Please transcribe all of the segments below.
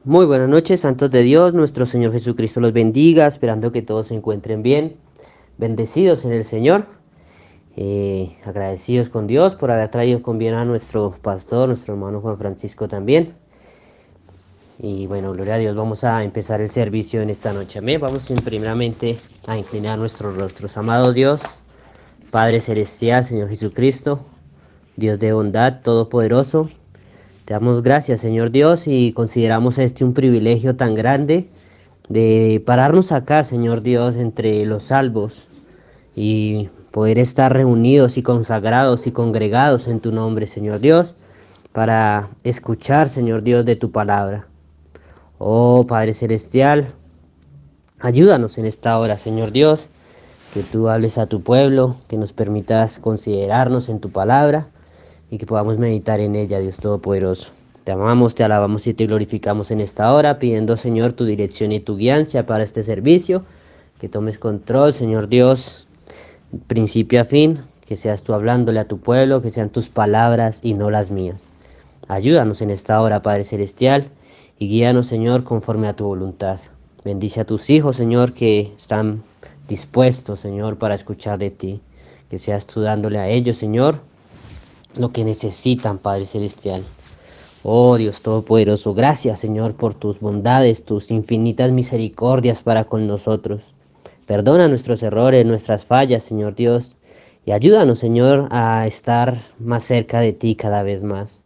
Muy buenas noches, santos de Dios, nuestro Señor Jesucristo los bendiga, esperando que todos se encuentren bien, bendecidos en el Señor, agradecidos con Dios por haber traído con bien a nuestro pastor, nuestro hermano Juan Francisco también. Y bueno, gloria a Dios, vamos a empezar el servicio en esta noche. Amén. Vamos primeramente a inclinar nuestros rostros. Amado Dios, Padre Celestial, Señor Jesucristo, Dios de bondad, todopoderoso, te damos gracias, Señor Dios, y consideramos este un privilegio tan grande de pararnos acá, Señor Dios, entre los salvos y poder estar reunidos y consagrados y congregados en tu nombre, Señor Dios, para escuchar, Señor Dios, de tu palabra. Oh Padre Celestial, ayúdanos en esta hora, Señor Dios, que tú hables a tu pueblo, que nos permitas considerarnos en tu palabra y que podamos meditar en ella, Dios Todopoderoso. Te amamos, te alabamos y te glorificamos en esta hora, pidiendo, Señor, tu dirección y tu guianza para este servicio, que tomes control, Señor Dios, principio a fin, que seas tú hablándole a tu pueblo, que sean tus palabras y no las mías. Ayúdanos en esta hora, Padre Celestial, y guíanos, Señor, conforme a tu voluntad. Bendice a tus hijos, Señor, que están dispuestos, Señor, para escuchar de ti. Que seas tú dándole a ellos, Señor, lo que necesitan, Padre Celestial. Oh Dios Todopoderoso, gracias, Señor, por tus bondades, tus infinitas misericordias para con nosotros. Perdona nuestros errores, nuestras fallas, Señor Dios, y ayúdanos, Señor, a estar más cerca de ti cada vez más,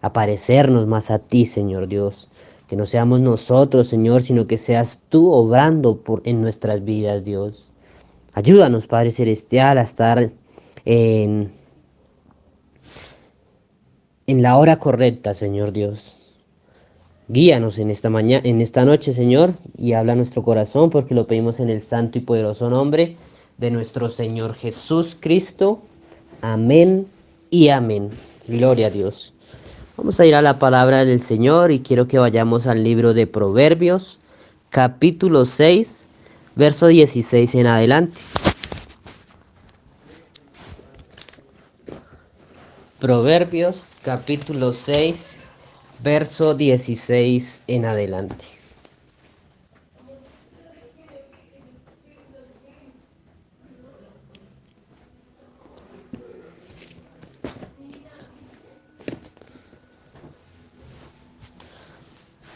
a parecernos más a ti, Señor Dios. Que no seamos nosotros, Señor, sino que seas tú obrando en nuestras vidas, Dios. Ayúdanos, Padre Celestial, a estar en la hora correcta, Señor Dios. Guíanos en esta mañana, en esta noche, Señor, y habla a nuestro corazón, porque lo pedimos en el santo y poderoso nombre de nuestro Señor Jesús Cristo. Amén y amén. Gloria a Dios. Vamos a ir a la palabra del Señor y quiero que vayamos al libro de Proverbios, capítulo 6, verso 16 en adelante. Proverbios, capítulo 6, verso 16 en adelante.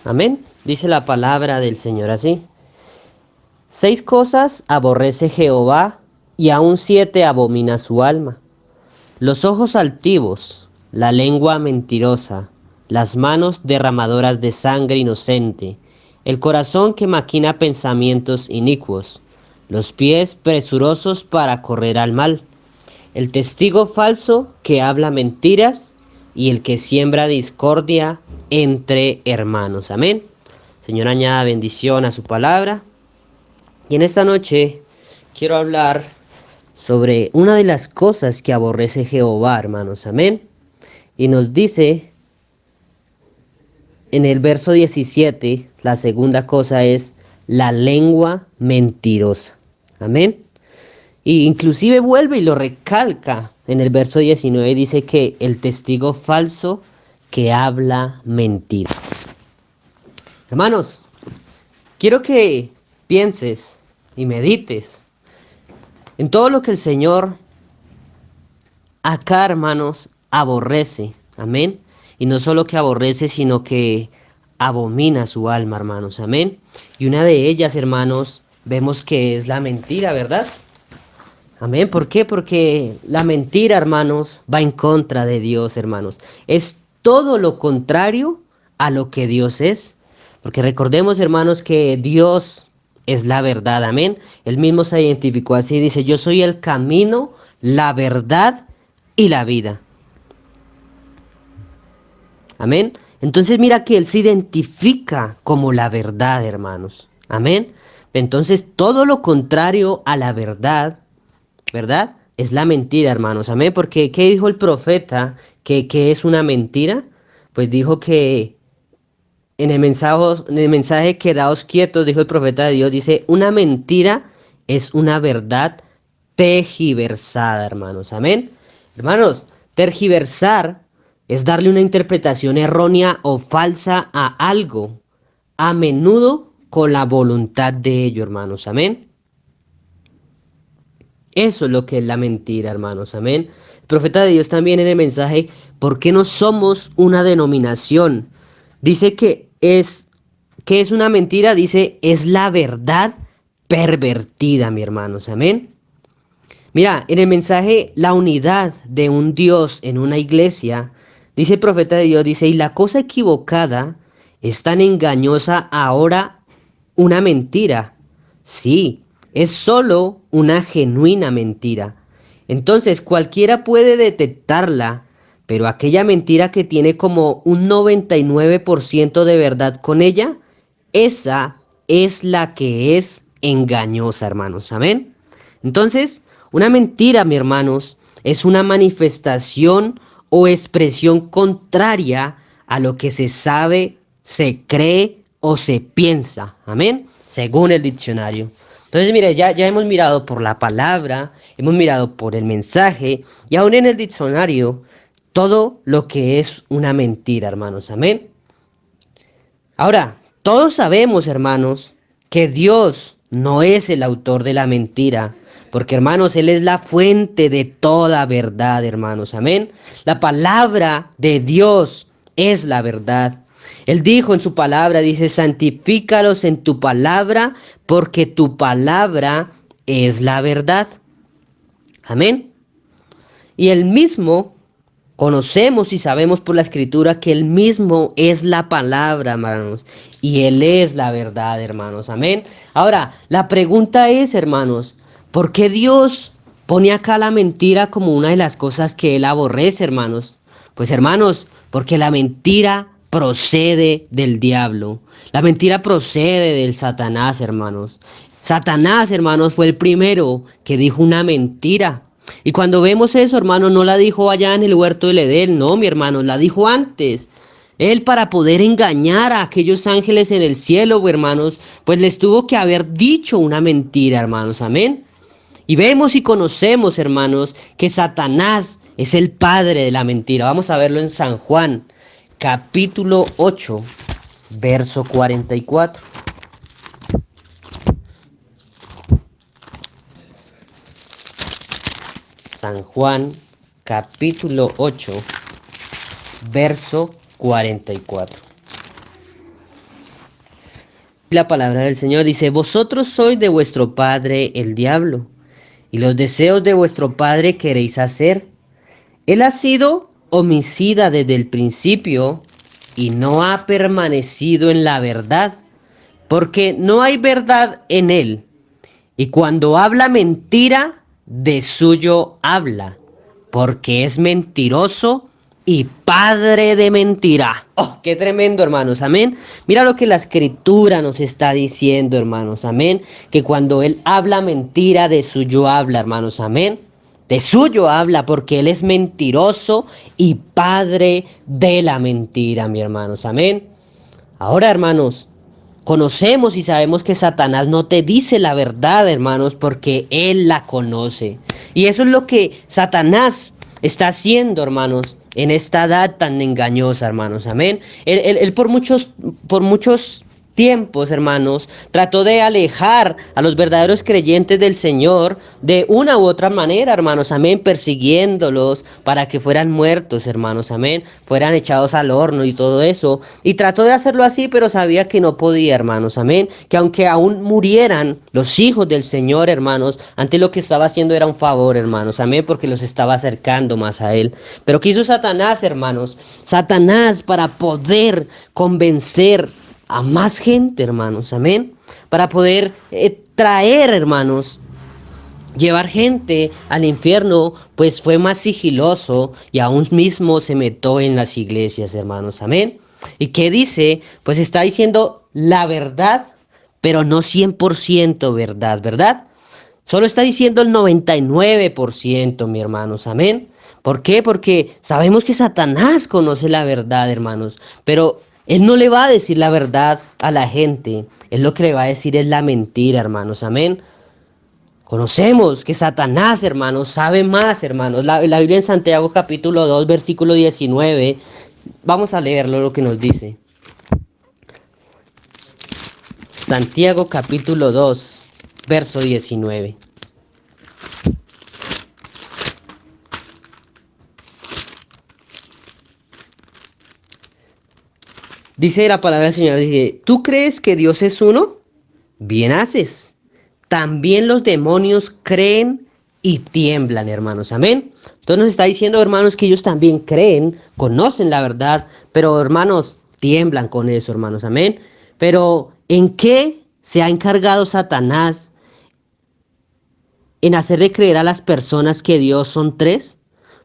Amén. Dice la palabra del Señor así. 6 cosas aborrece Jehová, y aun 7 abomina su alma: los ojos altivos, la lengua mentirosa, las manos derramadoras de sangre inocente, el corazón que maquina pensamientos inicuos, los pies presurosos para correr al mal, el testigo falso que habla mentiras y el que siembra discordia entre hermanos. Amén. Señor, añada bendición a su palabra. Y en esta noche quiero hablar sobre una de las cosas que aborrece Jehová, hermanos. Amén. Y nos dice en el verso 17, la segunda cosa es la lengua mentirosa. Amén. Y inclusive vuelve y lo recalca en el verso 19, dice que el testigo falso que habla mentira. Hermanos, quiero que pienses y medites en todo lo que el Señor acá, hermanos, aborrece. Amén. Y no solo que aborrece, sino que abomina su alma, hermanos. Amén. Y una de ellas, hermanos, vemos que es la mentira, ¿verdad? Amén. ¿Por qué? Porque la mentira, hermanos, va en contra de Dios, hermanos. Es todo lo contrario a lo que Dios es. Porque recordemos, hermanos, que Dios es la verdad. Amén. Él mismo se identificó así. Dice, yo soy el camino, la verdad y la vida. Amén. Entonces mira que Él se identifica como la verdad, hermanos. Amén. Entonces todo lo contrario a la verdad, ¿verdad? Es la mentira, hermanos. Amén. Porque ¿qué dijo el profeta que es una mentira? Pues dijo que en el mensaje quedaos quietos, dijo el profeta de Dios, dice, una mentira es una verdad tergiversada, hermanos. Amén. Hermanos, tergiversar es darle una interpretación errónea o falsa a algo, a menudo con la voluntad de ellos, hermanos. Amén. Eso es lo que es la mentira, hermanos. Amén. El profeta de Dios también en el mensaje, ¿por qué no somos una denominación? Dice que es una mentira, dice, es la verdad pervertida, mi hermanos. Amén. Mira, en el mensaje, la unidad de un Dios en una iglesia, dice el profeta de Dios, dice, y la cosa equivocada es tan engañosa ahora una mentira. Sí, es solo una genuina mentira. Entonces, cualquiera puede detectarla, pero aquella mentira que tiene como un 99% de verdad con ella, esa es la que es engañosa, hermanos. Amén. Entonces, una mentira, mis hermanos, es una manifestación o expresión contraria a lo que se sabe, se cree o se piensa. Amén. Según el diccionario. Entonces, mire, ya hemos mirado por la palabra, hemos mirado por el mensaje y aún en el diccionario todo lo que es una mentira, hermanos. Amén. Ahora, todos sabemos, hermanos, que Dios no es el autor de la mentira, porque, hermanos, Él es la fuente de toda verdad, hermanos. Amén. La palabra de Dios es la verdad. Él dijo en su palabra, dice, santifícalos en tu palabra, porque tu palabra es la verdad. Amén. Y Él mismo conocemos y sabemos por la escritura que Él mismo es la palabra, hermanos, y Él es la verdad, hermanos. Amén. Ahora, la pregunta es, hermanos, ¿por qué Dios pone acá la mentira como una de las cosas que Él aborrece, hermanos? Pues, hermanos, porque la mentira procede del diablo. La mentira procede del Satanás, hermanos. Satanás, hermanos, fue el primero que dijo una mentira. Y cuando vemos eso, hermano, no la dijo allá en el huerto del Edén, no, mi hermano, la dijo antes. Él para poder engañar a aquellos ángeles en el cielo, hermanos, pues les tuvo que haber dicho una mentira, hermanos, amén. Y vemos y conocemos, hermanos, que Satanás es el padre de la mentira. Vamos a verlo en San Juan, capítulo 8, verso 44. San Juan, capítulo 8, verso 44. La palabra del Señor dice, vosotros sois de vuestro padre el diablo, y los deseos de vuestro padre queréis hacer. Él ha sido homicida desde el principio y no ha permanecido en la verdad, porque no hay verdad en él. Y cuando habla mentira, de suyo habla, porque es mentiroso y padre de mentira. Oh, qué tremendo, hermanos, amén. Mira lo que la escritura nos está diciendo, hermanos, amén. Que cuando él habla mentira, de suyo habla, hermanos, amén. De suyo habla porque él es mentiroso y padre de la mentira, mi hermanos, amén. Ahora, hermanos, conocemos y sabemos que Satanás no te dice la verdad, hermanos, porque él la conoce. Y eso es lo que Satanás está haciendo, hermanos, en esta edad tan engañosa, hermanos. Amén. Él por muchos tiempos, hermanos, trató de alejar a los verdaderos creyentes del Señor de una u otra manera, hermanos, amén, persiguiéndolos para que fueran muertos, hermanos, amén, fueran echados al horno y todo eso. Y trató de hacerlo así, pero sabía que no podía, hermanos, amén, que aunque aún murieran los hijos del Señor, hermanos, antes lo que estaba haciendo era un favor, hermanos, amén, porque los estaba acercando más a Él. Pero ¿qué hizo Satanás, hermanos? Satanás, para poder convencer a más gente, hermanos, amén, para poder traer, hermanos, llevar gente al infierno, pues fue más sigiloso y aún mismo se metió en las iglesias, hermanos, amén. ¿Y qué dice? Pues está diciendo la verdad, pero no 100% verdad, ¿verdad? Solo está diciendo el 99%, mi hermanos, amén. ¿Por qué? Porque sabemos que Satanás conoce la verdad, hermanos, pero él no le va a decir la verdad a la gente. Él lo que le va a decir es la mentira, hermanos, amén. Conocemos que Satanás, hermanos, sabe más, hermanos. La Biblia en Santiago capítulo 2, versículo 19, vamos a leerlo lo que nos dice. Santiago capítulo 2, verso 19. Dice la palabra del Señor, dice, ¿tú crees que Dios es uno? Bien haces. También los demonios creen y tiemblan, hermanos. Amén. Entonces nos está diciendo, hermanos, que ellos también creen, conocen la verdad, pero, hermanos, tiemblan con eso, hermanos. Amén. Pero, ¿en qué se ha encargado Satanás en hacerle creer a las personas que Dios son tres?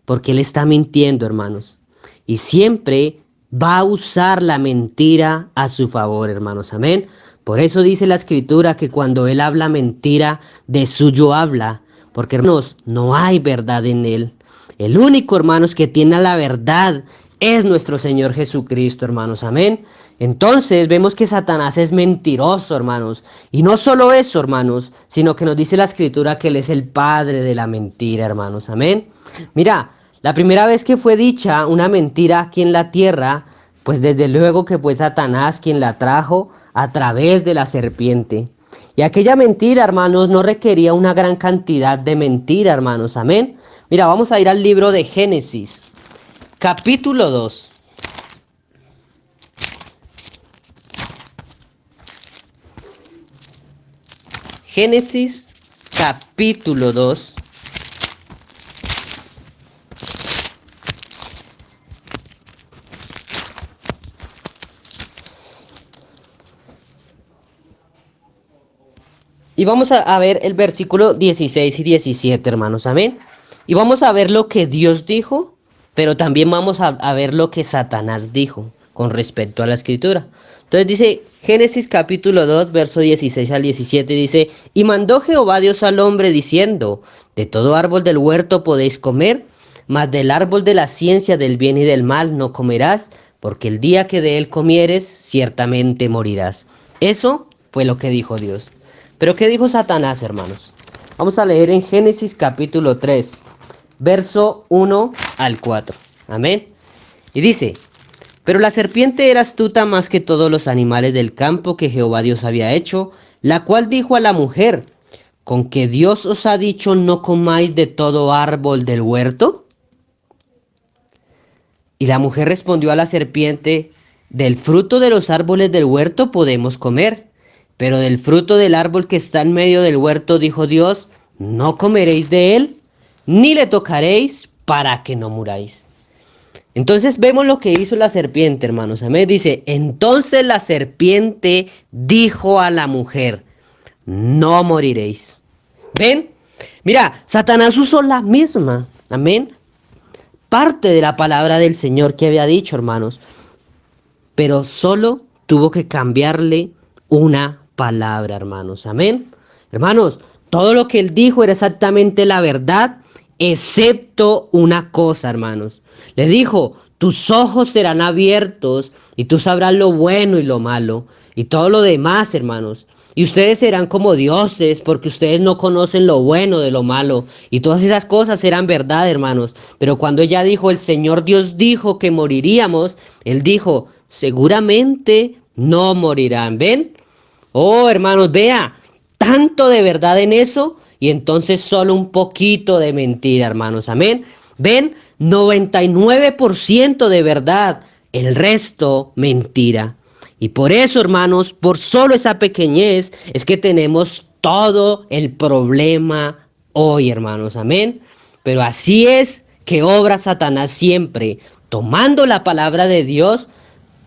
Porque él está mintiendo, hermanos. Y siempre va a usar la mentira a su favor, hermanos. Amén. Por eso dice la escritura que cuando él habla mentira, de suyo habla. Porque, hermanos, no hay verdad en él. El único, hermanos, que tiene la verdad es nuestro Señor Jesucristo, hermanos. Amén. Entonces vemos que Satanás es mentiroso, hermanos. Y no solo eso, hermanos, sino que nos dice la escritura que él es el padre de la mentira, hermanos. Amén. Mira, la primera vez que fue dicha una mentira aquí en la tierra, pues desde luego que fue Satanás quien la trajo a través de la serpiente. Y aquella mentira, hermanos, no requería una gran cantidad de mentira, hermanos. Amén. Mira, vamos a ir al libro de Génesis, capítulo 2. Génesis, capítulo 2. Y vamos a ver el versículo 16 y 17, hermanos. Amén. Y vamos a ver lo que Dios dijo, pero también vamos a ver lo que Satanás dijo con respecto a la escritura. Entonces dice Génesis capítulo 2, verso 16 al 17, dice, y mandó Jehová Dios al hombre diciendo, de todo árbol del huerto podéis comer, mas del árbol de la ciencia del bien y del mal no comerás, porque el día que de él comieres, ciertamente morirás. Eso fue lo que dijo Dios. Pero ¿qué dijo Satanás, hermanos? Vamos a leer en Génesis capítulo 3, verso 1 al 4. Amén. Y dice, pero la serpiente era astuta más que todos los animales del campo que Jehová Dios había hecho, la cual dijo a la mujer, ¿con que Dios os ha dicho no comáis de todo árbol del huerto? Y la mujer respondió a la serpiente, del fruto de los árboles del huerto podemos comer, pero del fruto del árbol que está en medio del huerto, dijo Dios, no comeréis de él, ni le tocaréis para que no muráis. Entonces vemos lo que hizo la serpiente, hermanos. Amén. Dice, entonces la serpiente dijo a la mujer, no moriréis. ¿Ven? Mira, Satanás usó la misma, amén, parte de la palabra del Señor que había dicho, hermanos, pero solo tuvo que cambiarle una palabra, hermanos. Amén. Hermanos, todo lo que él dijo era exactamente la verdad, excepto una cosa, hermanos. Le dijo, tus ojos serán abiertos y tú sabrás lo bueno y lo malo y todo lo demás, hermanos. Y ustedes serán como dioses porque ustedes no conocen lo bueno de lo malo. Y todas esas cosas eran verdad, hermanos. Pero cuando ella dijo, el Señor Dios dijo que moriríamos, él dijo, seguramente no morirán. ¿Ven? Oh, hermanos, vea, tanto de verdad en eso y entonces solo un poquito de mentira, hermanos. Amén. ¿Ven? 99% de verdad, el resto mentira. Y por eso, hermanos, por solo esa pequeñez es que tenemos todo el problema hoy, hermanos. Amén. Pero así es que obra Satanás siempre, tomando la palabra de Dios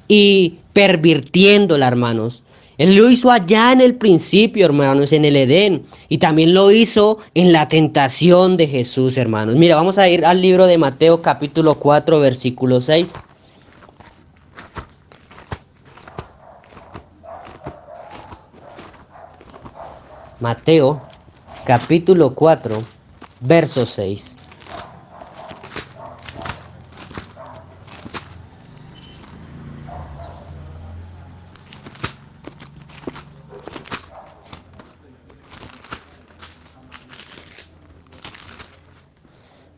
y pervirtiéndola, hermanos. Él lo hizo allá en el principio, hermanos, en el Edén. Y también lo hizo en la tentación de Jesús, hermanos. Mira, vamos a ir al libro de Mateo capítulo 4, versículo 6. Mateo capítulo 4, verso 6.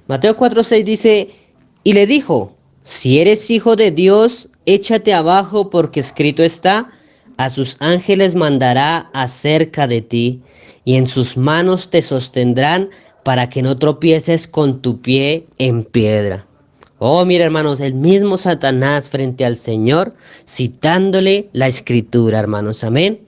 Mateo 4:6 dice, y le dijo, si eres hijo de Dios, échate abajo porque escrito está, A sus ángeles mandará acerca de ti, y en sus manos te sostendrán para que no tropieces con tu pie en piedra. Oh, mira, hermanos, el mismo Satanás frente al Señor, citándole la escritura, hermanos, amén.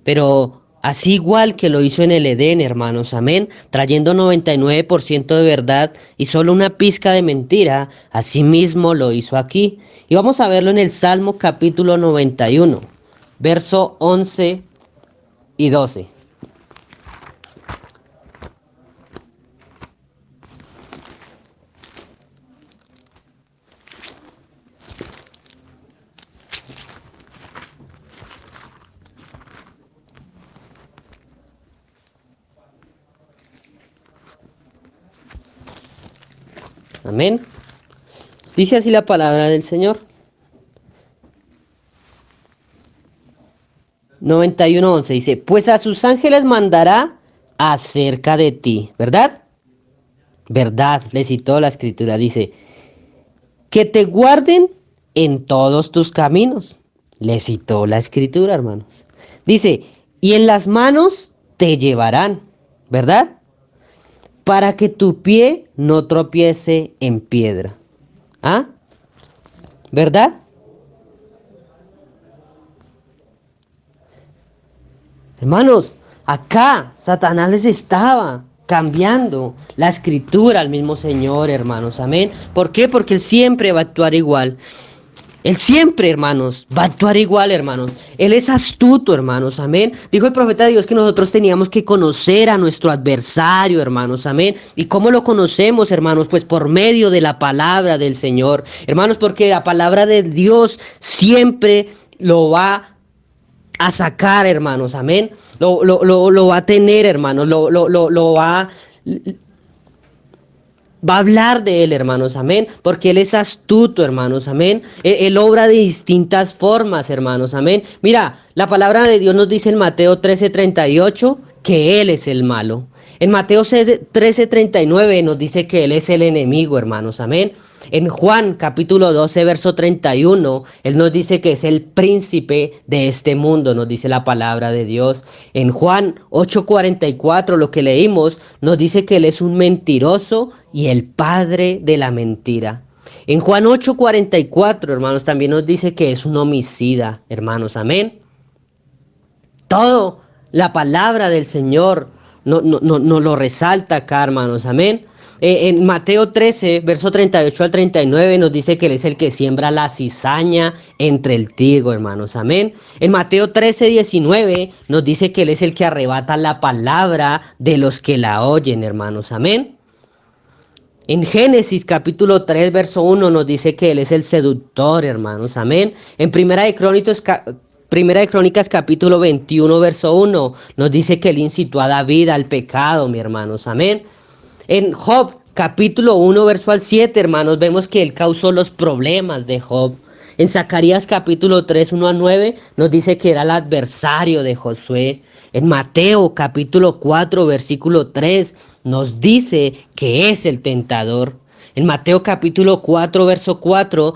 Pero así igual que lo hizo en el Edén, hermanos, amén, trayendo 99% de verdad y solo una pizca de mentira, así mismo lo hizo aquí. Y vamos a verlo en el Salmo capítulo 91, verso 11 y 12. Amén. Dice así la palabra del Señor. 91:11 dice, pues a sus ángeles mandará acerca de ti, ¿verdad? Verdad, le citó la escritura, dice, que te guarden en todos tus caminos. Le citó la escritura, hermanos. Dice, y en las manos te llevarán, ¿verdad? Para que tu pie no tropiece en piedra. ¿Ah? ¿Verdad? Hermanos, acá Satanás les estaba cambiando la escritura al mismo Señor, hermanos. Amén. ¿Por qué? Porque Él siempre va a actuar igual. Él siempre, hermanos, va a actuar igual, hermanos. Él es astuto, hermanos, amén. Dijo el profeta de Dios que nosotros teníamos que conocer a nuestro adversario, hermanos, amén. ¿Y cómo lo conocemos, hermanos? Pues por medio de la palabra del Señor, hermanos, porque la palabra de Dios siempre lo va a sacar, hermanos, amén. Lo va a tener, hermanos, va a hablar de él, hermanos, amén, porque él es astuto, hermanos, amén. Él obra de distintas formas, hermanos, amén. Mira, la palabra de Dios nos dice en Mateo 13:38 que él es el malo. En Mateo 13:39 nos dice que él es el enemigo, hermanos, amén. En Juan capítulo 12, verso 31, Él nos dice que es el príncipe de este mundo, nos dice la palabra de Dios. En Juan 8:44, lo que leímos, nos dice que Él es un mentiroso y el padre de la mentira. En Juan 8:44, hermanos, también nos dice que es un homicida, hermanos, amén. Todo la palabra del Señor no lo resalta acá, hermanos, amén. En Mateo 13, verso 38 al 39 nos dice que Él es el que siembra la cizaña entre el trigo, hermanos, amén. En Mateo 13:19 nos dice que Él es el que arrebata la palabra de los que la oyen, hermanos, amén. En Génesis capítulo 3, verso 1 nos dice que Él es el seductor, hermanos, amén. En Primera de Crónicas capítulo 21, verso 1 nos dice que Él incitó a David al pecado, mi hermanos, amén. En Job capítulo 1, verso al 7, hermanos, vemos que Él causó los problemas de Job. En Zacarías capítulo 3, 1 a 9 nos dice que era el adversario de Josué. En Mateo capítulo 4, versículo 3 nos dice que es el tentador. En Mateo capítulo 4, verso 4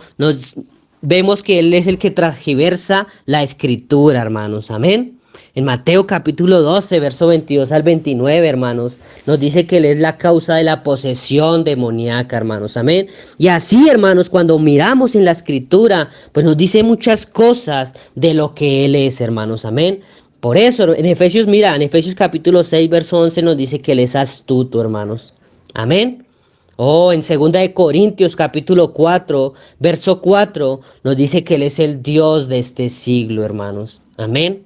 vemos que Él es el que transgiversa la escritura, hermanos. Amén. En Mateo capítulo 12, verso 22 al 29, hermanos, nos dice que Él es la causa de la posesión demoníaca, hermanos, amén. Y así, hermanos, cuando miramos en la escritura, pues nos dice muchas cosas de lo que Él es, hermanos, amén. Por eso, en Efesios, mira, en Efesios capítulo 6, verso 11 nos dice que Él es astuto, hermanos, amén. En 2 Corintios capítulo 4, verso 4, nos dice que Él es el Dios de este siglo, hermanos, amén.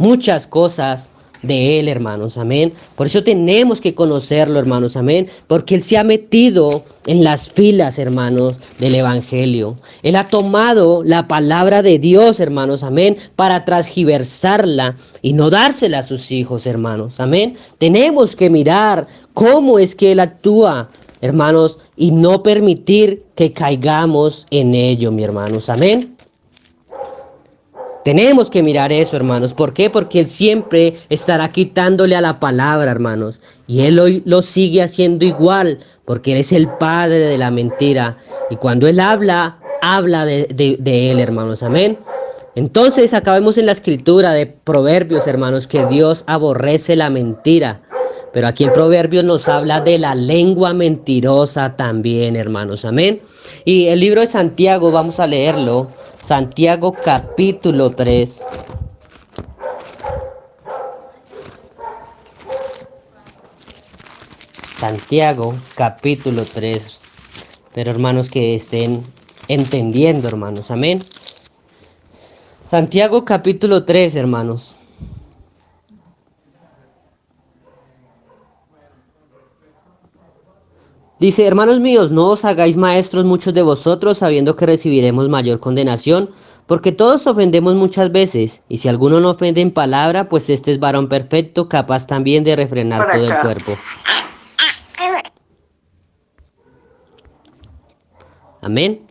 Muchas cosas de Él, hermanos, amén. Por eso tenemos que conocerlo, hermanos, amén. Porque Él se ha metido en las filas, hermanos, del Evangelio. Él ha tomado la palabra de Dios, hermanos, amén, para transgiversarla y no dársela a sus hijos, hermanos, amén. Tenemos que mirar cómo es que Él actúa, hermanos, y no permitir que caigamos en ello, mi hermanos, amén. Tenemos que mirar eso, hermanos. ¿Por qué? Porque Él siempre estará quitándole a la palabra, hermanos. Y Él hoy lo sigue haciendo igual, porque Él es el padre de la mentira. Y cuando Él habla de Él, hermanos. Amén. Entonces, acá vemos en la escritura de Proverbios, hermanos, que Dios aborrece la mentira. Pero aquí en Proverbios nos habla de la lengua mentirosa también, hermanos. Amén. Y el libro de Santiago, vamos a leerlo. Santiago capítulo 3. Santiago capítulo 3. Pero hermanos, que estén entendiendo, hermanos. Amén. Santiago capítulo 3, hermanos. Dice, hermanos míos, no os hagáis maestros muchos de vosotros, sabiendo que recibiremos mayor condenación, porque todos ofendemos muchas veces, y si alguno no ofende en palabra, pues este es varón perfecto, capaz también de refrenar todo el cuerpo. Amén.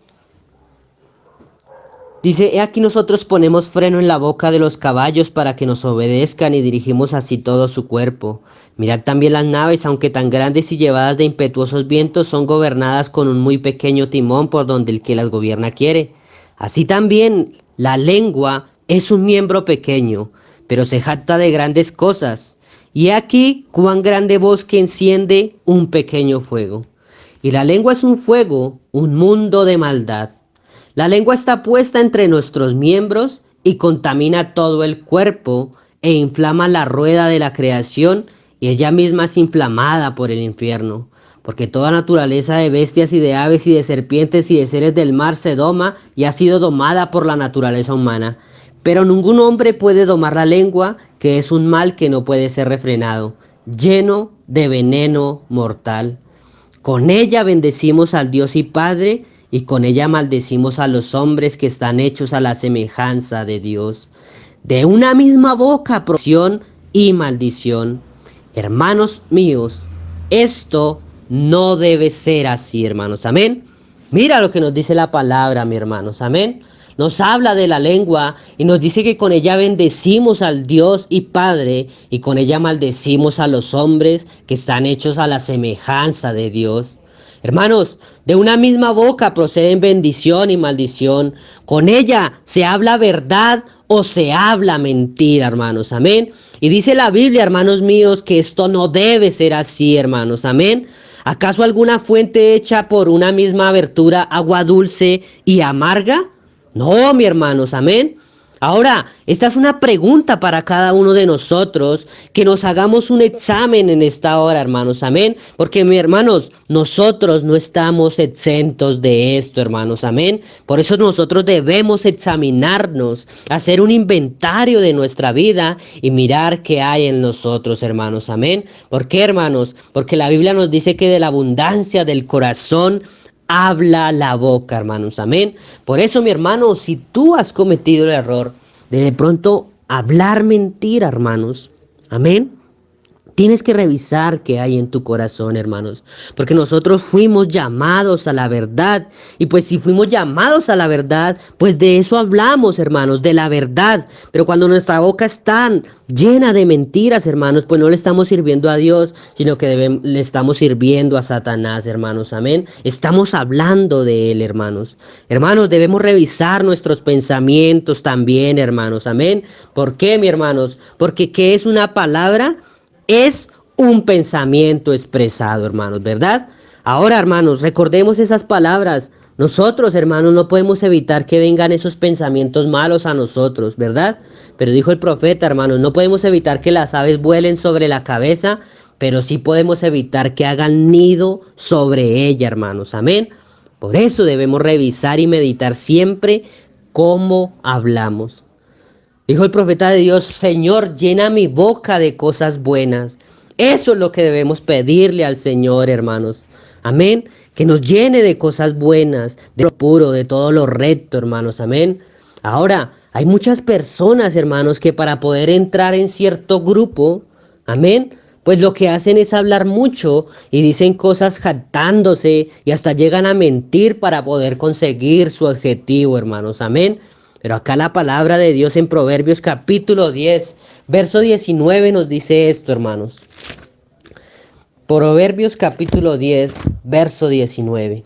Dice, he aquí nosotros ponemos freno en la boca de los caballos para que nos obedezcan y dirigimos así todo su cuerpo. Mirad también las naves, aunque tan grandes y llevadas de impetuosos vientos, son gobernadas con un muy pequeño timón por donde el que las gobierna quiere. Así también la lengua es un miembro pequeño, pero se jacta de grandes cosas. Y he aquí cuán grande bosque enciende un pequeño fuego. Y la lengua es un fuego, un mundo de maldad. La lengua está puesta entre nuestros miembros y contamina todo el cuerpo e inflama la rueda de la creación y ella misma es inflamada por el infierno. Porque toda naturaleza de bestias y de aves y de serpientes y de seres del mar se doma y ha sido domada por la naturaleza humana. Pero ningún hombre puede domar la lengua, que es un mal que no puede ser refrenado, lleno de veneno mortal. Con ella bendecimos al Dios y Padre, y con ella maldecimos a los hombres que están hechos a la semejanza de Dios. De una misma boca procesión y maldición. Hermanos míos, esto no debe ser así, hermanos. Amén. Mira lo que nos dice la palabra, mi hermanos. Amén. Nos habla de la lengua y nos dice que con ella bendecimos al Dios y Padre y con ella maldecimos a los hombres que están hechos a la semejanza de Dios. Hermanos, de una misma boca proceden bendición y maldición. Con ella se habla verdad o se habla mentira, hermanos. Amén. Y dice la Biblia, hermanos míos, que esto no debe ser así, hermanos. Amén. ¿Acaso alguna fuente hecha por una misma abertura, agua dulce y amarga? No, mi hermanos, amén. Ahora, esta es una pregunta para cada uno de nosotros, que nos hagamos un examen en esta hora, hermanos, amén. Porque, mis hermanos, nosotros no estamos exentos de esto, hermanos, amén. Por eso nosotros debemos examinarnos, hacer un inventario de nuestra vida y mirar qué hay en nosotros, hermanos, amén. ¿Por qué, hermanos? Porque la Biblia nos dice que de la abundancia del corazón habla la boca, hermanos, amén. Por eso, mi hermano, si tú has cometido el error de pronto hablar mentira, hermanos, amén, tienes que revisar qué hay en tu corazón, hermanos, porque nosotros fuimos llamados a la verdad, y pues si fuimos llamados a la verdad, pues de eso hablamos, hermanos, de la verdad. Pero cuando nuestra boca está llena de mentiras, hermanos, pues no le estamos sirviendo a Dios, sino que le estamos sirviendo a Satanás, hermanos, amén. Estamos hablando de él, hermanos. Hermanos, debemos revisar nuestros pensamientos también, hermanos, amén. ¿Por qué, mi hermanos? Porque ¿qué es una palabra? Es un pensamiento expresado, hermanos, ¿verdad? Ahora, hermanos, recordemos esas palabras. Nosotros, hermanos, no podemos evitar que vengan esos pensamientos malos a nosotros, ¿verdad? Pero dijo el profeta, hermanos, no podemos evitar que las aves vuelen sobre la cabeza, pero sí podemos evitar que hagan nido sobre ella, hermanos. Amén. Por eso debemos revisar y meditar siempre cómo hablamos. Dijo el profeta de Dios, Señor, llena mi boca de cosas buenas. Eso es lo que debemos pedirle al Señor, hermanos. Amén. Que nos llene de cosas buenas, de lo puro, de todo lo recto, hermanos. Amén. Ahora, hay muchas personas, hermanos, que para poder entrar en cierto grupo, amén, pues lo que hacen es hablar mucho y dicen cosas jactándose y hasta llegan a mentir para poder conseguir su objetivo, hermanos. Amén. Pero acá la palabra de Dios en Proverbios capítulo 10, verso 19 nos dice esto, hermanos. Proverbios capítulo 10, verso 19.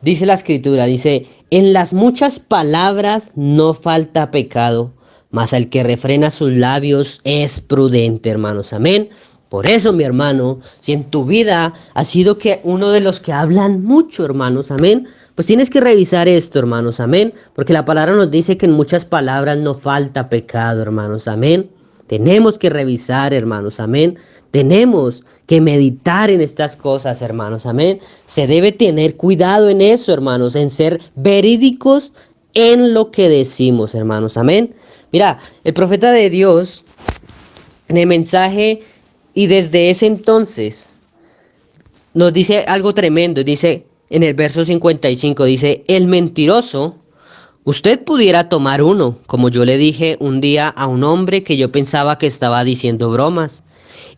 Dice la escritura, dice, en las muchas palabras no falta pecado, mas el que refrena sus labios es prudente, hermanos. Amén. Por eso, mi hermano, si en tu vida has sido que uno de los que hablan mucho, hermanos, amén, pues tienes que revisar esto, hermanos, amén, porque la palabra nos dice que en muchas palabras no falta pecado, hermanos, amén. Tenemos que revisar, hermanos, amén. Tenemos que meditar en estas cosas, hermanos, amén. Se debe tener cuidado en eso, hermanos, en ser verídicos en lo que decimos, hermanos, amén. Mira, el profeta de Dios, en el mensaje y desde ese entonces, nos dice algo tremendo. Dice en el verso 55, dice, el mentiroso, usted pudiera tomar uno, como yo le dije un día a un hombre que yo pensaba que estaba diciendo bromas.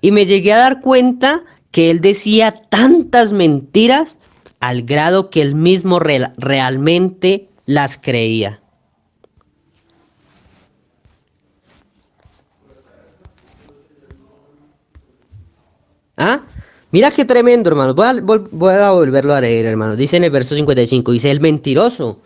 Y me llegué a dar cuenta que él decía tantas mentiras al grado que él mismo realmente las creía. ¿Ah? Mira qué tremendo, hermano. Voy a volverlo a leer, hermano. Dice en el verso 55, dice, el mentiroso.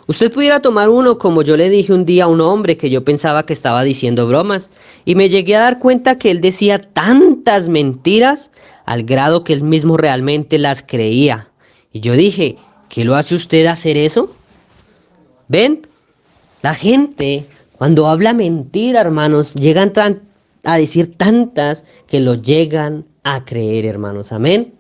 Usted pudiera tomar uno, como yo le dije un día a un hombre que yo pensaba que estaba diciendo bromas, y me llegué a dar cuenta que él decía tantas mentiras al grado que él mismo realmente las creía. Y yo dije, ¿qué lo hace usted hacer eso? ¿Ven? La gente, cuando habla mentira, hermanos, llegan a decir tantas que lo llegan a creer, hermanos. Amén.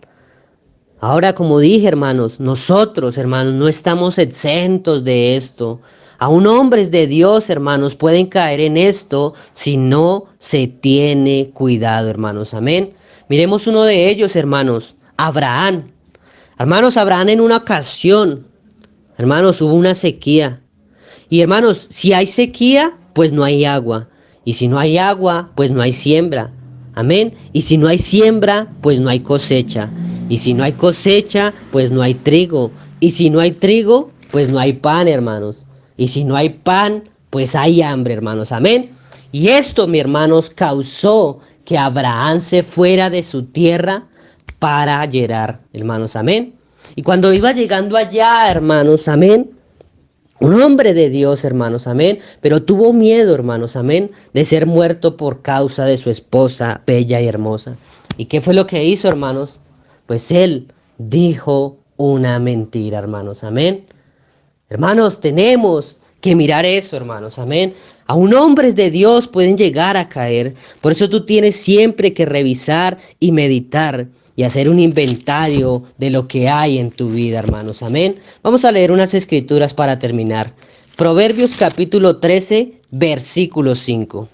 Ahora, como dije, hermanos, nosotros, hermanos, no estamos exentos de esto. Aún hombres de Dios, hermanos, pueden caer en esto si no se tiene cuidado, hermanos. Amén. Miremos uno de ellos, hermanos, Abraham. Hermanos, Abraham en una ocasión, hermanos, hubo una sequía. Y hermanos, si hay sequía, pues no hay agua. Y si no hay agua, pues no hay siembra. Amén. Y si no hay siembra, pues no hay cosecha. Y si no hay cosecha, pues no hay trigo. Y si no hay trigo, pues no hay pan, hermanos. Y si no hay pan, pues hay hambre, hermanos. Amén. Y esto, mis hermanos, causó que Abraham se fuera de su tierra para Gerar, hermanos. Amén. Y cuando iba llegando allá, hermanos, amén, un hombre de Dios, hermanos, amén, pero tuvo miedo, hermanos, amén, de ser muerto por causa de su esposa bella y hermosa. ¿Y qué fue lo que hizo, hermanos? Pues él dijo una mentira, hermanos, amén. Hermanos, tenemos que mirar eso, hermanos, amén. Aún hombres de Dios pueden llegar a caer. Por eso tú tienes siempre que revisar y meditar y hacer un inventario de lo que hay en tu vida, hermanos, amén. Vamos a leer unas escrituras para terminar. Proverbios capítulo 13, versículo 5.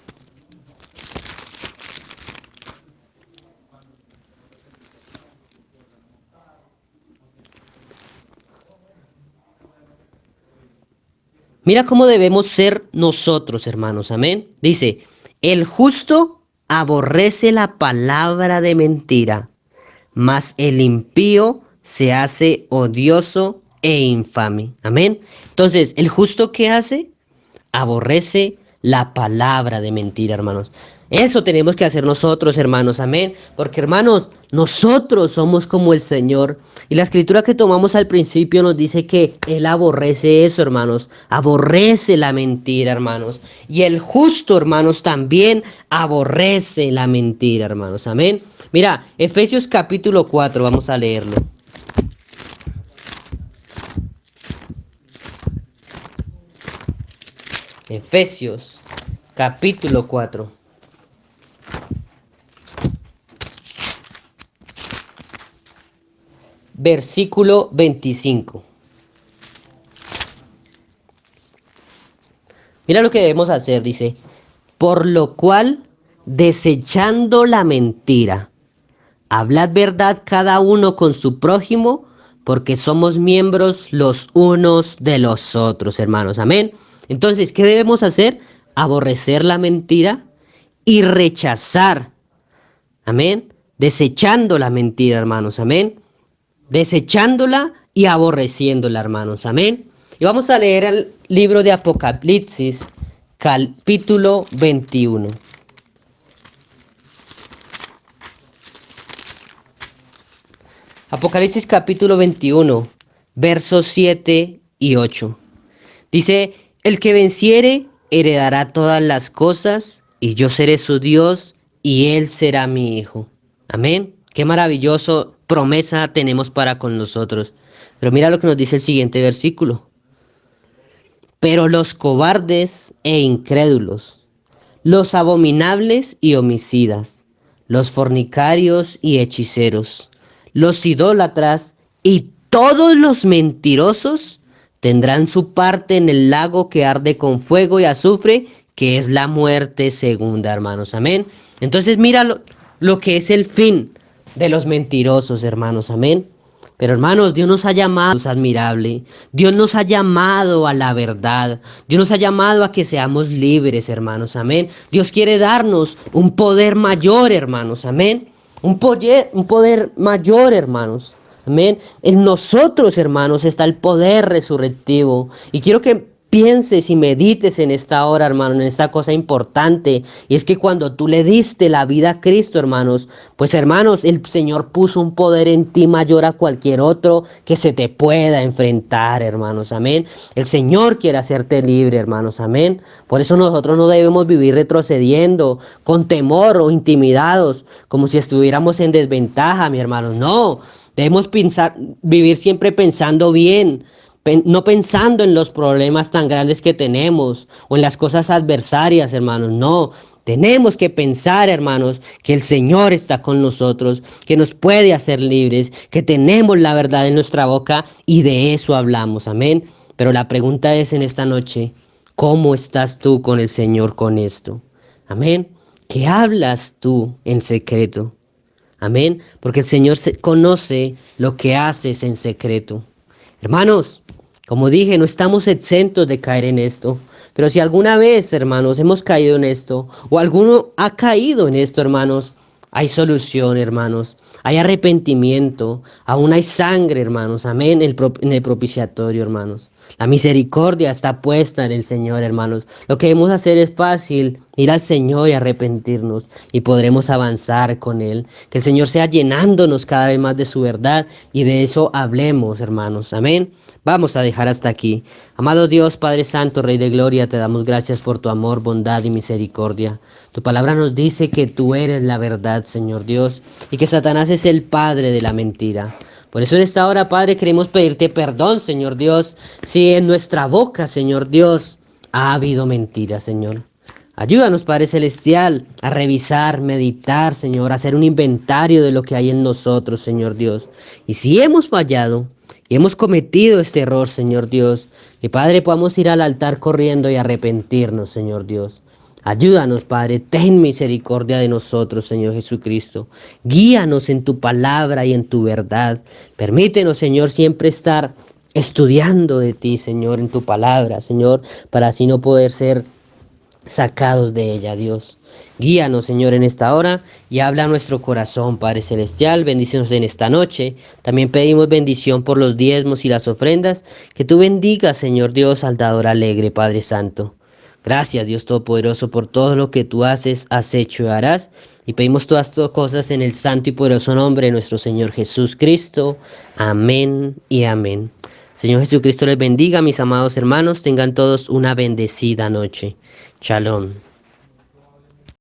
Mira cómo debemos ser nosotros, hermanos, amén. Dice, el justo aborrece la palabra de mentira, mas el impío se hace odioso e infame. Amén. Entonces, ¿el justo qué hace? Aborrece la palabra de mentira, hermanos. Eso tenemos que hacer nosotros, hermanos, amén. Porque, hermanos, nosotros somos como el Señor. Y la escritura que tomamos al principio nos dice que Él aborrece eso, hermanos. Aborrece la mentira, hermanos. Y el justo, hermanos, también aborrece la mentira, hermanos, amén. Mira, Efesios capítulo 4, vamos a leerlo. Efesios capítulo 4. Versículo 25. Mira lo que debemos hacer, dice, por lo cual, desechando la mentira, hablad verdad cada uno con su prójimo, porque somos miembros los unos de los otros, hermanos. Amén. Entonces, ¿qué debemos hacer? Aborrecer la mentira y rechazar. Amén. Desechando la mentira, hermanos. Amén. Desechándola y aborreciéndola, hermanos. Amén. Y vamos a leer el libro de Apocalipsis, capítulo 21. Apocalipsis capítulo 21, versos 7 y 8. Dice, el que venciere heredará todas las cosas, y yo seré su Dios, y él será mi hijo. Amén. Qué maravilloso promesa tenemos para con nosotros. Pero mira lo que nos dice el siguiente versículo. Pero los cobardes e incrédulos, los abominables y homicidas, los fornicarios y hechiceros, los idólatras y todos los mentirosos tendrán su parte en el lago que arde con fuego y azufre, que es la muerte segunda, hermanos. Amén. Entonces mira lo que es el fin de los mentirosos, hermanos. Amén. Pero hermanos, Dios nos ha llamado, es admirable. Dios nos ha llamado a la verdad. Dios nos ha llamado a que seamos libres, hermanos. Amén. Dios quiere darnos un poder mayor, hermanos. Amén. Un poder mayor, hermanos. Amén. En nosotros, hermanos, está el poder resurrectivo. Y quiero que pienses y medites en esta hora, hermano, en esta cosa importante. Y es que cuando tú le diste la vida a Cristo, hermanos, pues hermanos, el Señor puso un poder en ti mayor a cualquier otro que se te pueda enfrentar, hermanos. Amén. El Señor quiere hacerte libre, hermanos. Amén. Por eso nosotros no debemos vivir retrocediendo con temor o intimidados, como si estuviéramos en desventaja, mi hermano. No, debemos vivir siempre pensando bien, no pensando en los problemas tan grandes que tenemos o en las cosas adversarias, hermanos. No, tenemos que pensar, hermanos, que el Señor está con nosotros, que nos puede hacer libres, que tenemos la verdad en nuestra boca y de eso hablamos. Amén. Pero la pregunta es en esta noche, ¿cómo estás tú con el Señor con esto? Amén. ¿Qué hablas tú en secreto? Amén. Porque el Señor conoce lo que haces en secreto. Hermanos, como dije, no estamos exentos de caer en esto. Pero si alguna vez, hermanos, hemos caído en esto, o alguno ha caído en esto, hermanos, hay solución, hermanos. Hay arrepentimiento. Aún hay sangre, hermanos. Amén. En el propiciatorio, hermanos. La misericordia está puesta en el Señor, hermanos. Lo que debemos hacer es fácil, ir al Señor y arrepentirnos, y podremos avanzar con Él. Que el Señor sea llenándonos cada vez más de su verdad, y de eso hablemos, hermanos. Amén. Vamos a dejar hasta aquí. Amado Dios, Padre Santo, Rey de Gloria, te damos gracias por tu amor, bondad y misericordia. Tu palabra nos dice que tú eres la verdad, Señor Dios, y que Satanás es el padre de la mentira. Por eso en esta hora, Padre, queremos pedirte perdón, Señor Dios, si en nuestra boca, Señor Dios, ha habido mentira, Señor. Ayúdanos, Padre Celestial, a revisar, meditar, Señor, a hacer un inventario de lo que hay en nosotros, Señor Dios. Y si hemos fallado y hemos cometido este error, Señor Dios, que, Padre, podamos ir al altar corriendo y arrepentirnos, Señor Dios. Ayúdanos, Padre, ten misericordia de nosotros, Señor Jesucristo. Guíanos en tu palabra y en tu verdad. Permítenos, Señor, siempre estar estudiando de ti, Señor, en tu palabra, Señor, para así no poder ser sacados de ella, Dios. Guíanos, Señor, en esta hora y habla a nuestro corazón, Padre Celestial. Bendícenos en esta noche. También pedimos bendición por los diezmos y las ofrendas. Que tú bendigas, Señor Dios, al dador alegre, Padre Santo. Gracias, Dios Todopoderoso, por todo lo que tú haces, has hecho y harás. Y pedimos todas estas cosas en el santo y poderoso nombre de nuestro Señor Jesús Cristo. Amén y amén. Señor Jesucristo les bendiga, mis amados hermanos. Tengan todos una bendecida noche. Shalom.